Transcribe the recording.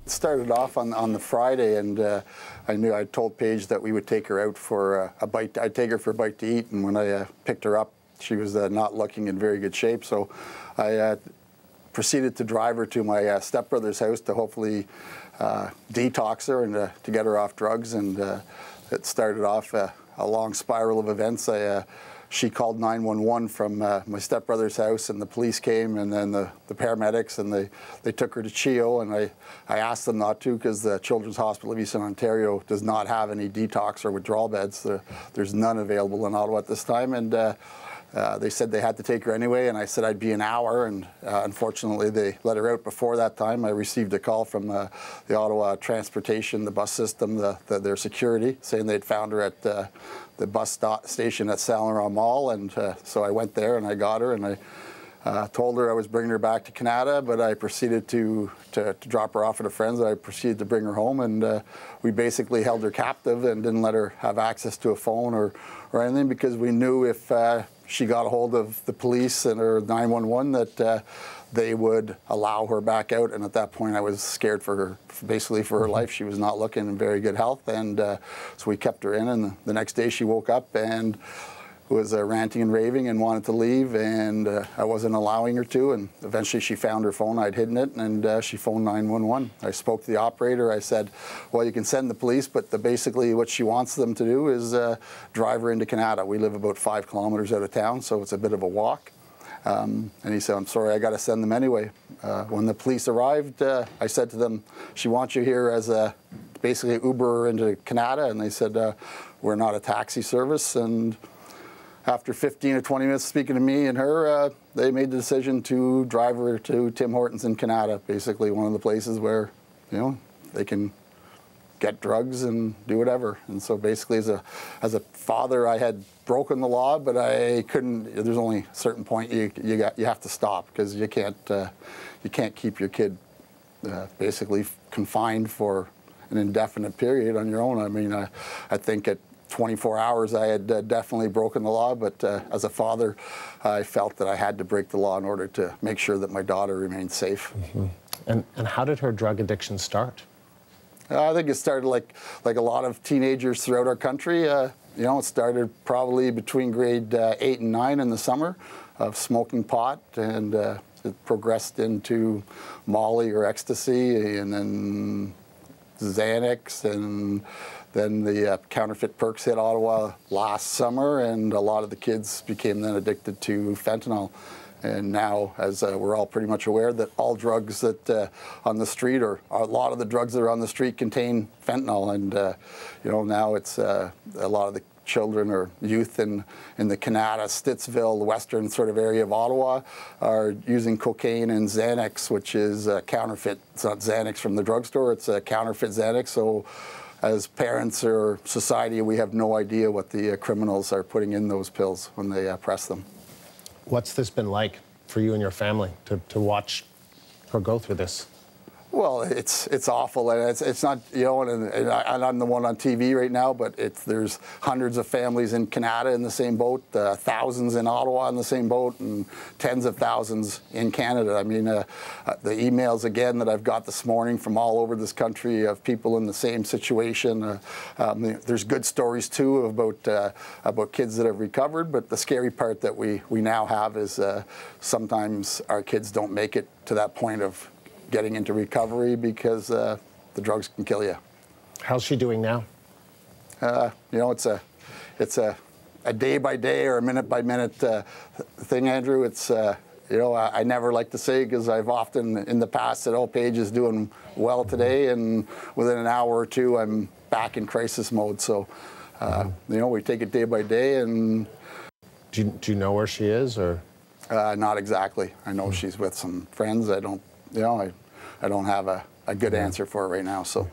Started off on the Friday, and I told Paige that we would take her out for a bite. I'd take her for a bite to eat, and when I picked her up, she was not looking in very good shape. So I proceeded to drive her to my stepbrother's house to hopefully detox her and to get her off drugs. And it started off a long spiral of events. She called 911 from my stepbrother's house, and the police came, and then the paramedics, and they took her to CHEO, and I asked them not to because the Children's Hospital of Eastern Ontario does not have any detox or withdrawal beds. There's none available in Ottawa at this time, and they said they had to take her anyway, and I said I'd be an hour, and unfortunately they let her out before that time. I received a call from the Ottawa Transportation, the bus system, their security, saying they'd found her at the bus station at Saint Laurent Mall, and so I went there and I got her, and I told her I was bringing her back to Canada, but I proceeded to drop her off at a friend's. I proceeded to bring her home, and we basically held her captive and didn't let her have access to a phone or anything, because we knew if she got a hold of the police and or 911 that they would allow her back out. And at that point I was scared for her, basically for her life. She was not looking in very good health, and so we kept her in, and the next day she woke up and was ranting and raving and wanted to leave, and I wasn't allowing her to, and eventually she found her phone. I'd hidden it, and she phoned 911. I spoke to the operator. I said, well, you can send the police, but basically what she wants them to do is drive her into Canada. We live about 5 kilometers out of town, so it's a bit of a walk. And he said, I'm sorry, I got to send them anyway. When the police arrived, I said to them, she wants you here as basically Uber her into Canada, and they said, we're not a taxi service. And after 15 or 20 minutes speaking to me and her, they made the decision to drive her to Tim Hortons in Canada, basically one of the places where, they can get drugs and do whatever. And so basically as a father, I had broken the law, but I couldn't. There's only a certain point you have to stop, because you can't keep your kid basically confined for an indefinite period on your own. I mean, I think at 24 hours I had definitely broken the law, but as a father I felt that I had to break the law in order to make sure that my daughter remained safe. Mm-hmm. And how did her drug addiction start? I think it started like a lot of teenagers throughout our country. It started probably between grade 8 and 9 in the summer of smoking pot, and it progressed into Molly or ecstasy, and then Xanax, and then the counterfeit perks hit Ottawa last summer, and a lot of the kids became then addicted to fentanyl. And now, as we're all pretty much aware, that all drugs that on the street, or a lot of the drugs that are on the street, contain fentanyl. And now it's a lot of the children or youth in the Canada, Stittsville, the western sort of area of Ottawa, are using cocaine and Xanax, which is counterfeit. It's not Xanax from the drugstore, it's a counterfeit Xanax. So as parents or society, we have no idea what the criminals are putting in those pills when they press them. What's this been like for you and your family to watch her go through this? Well, it's awful, and it's not, and I'm the one on TV right now, but there's hundreds of families in Canada in the same boat, thousands in Ottawa in the same boat, and tens of thousands in Canada. I mean, the emails again that I've got this morning from all over this country of people in the same situation. There's good stories too about kids that have recovered, but the scary part that we now have is sometimes our kids don't make it to that point of getting into recovery because the drugs can kill you. How's she doing now? It's a day by day or a minute by minute thing, Andrew. It's I never like to say, because I've often in the past said, oh, Paige is doing well today, and within an hour or two I'm back in crisis mode. So we take it day by day. And do you know where she is, or? Not exactly. I know she's with some friends. I don't have a good answer for it right now. So.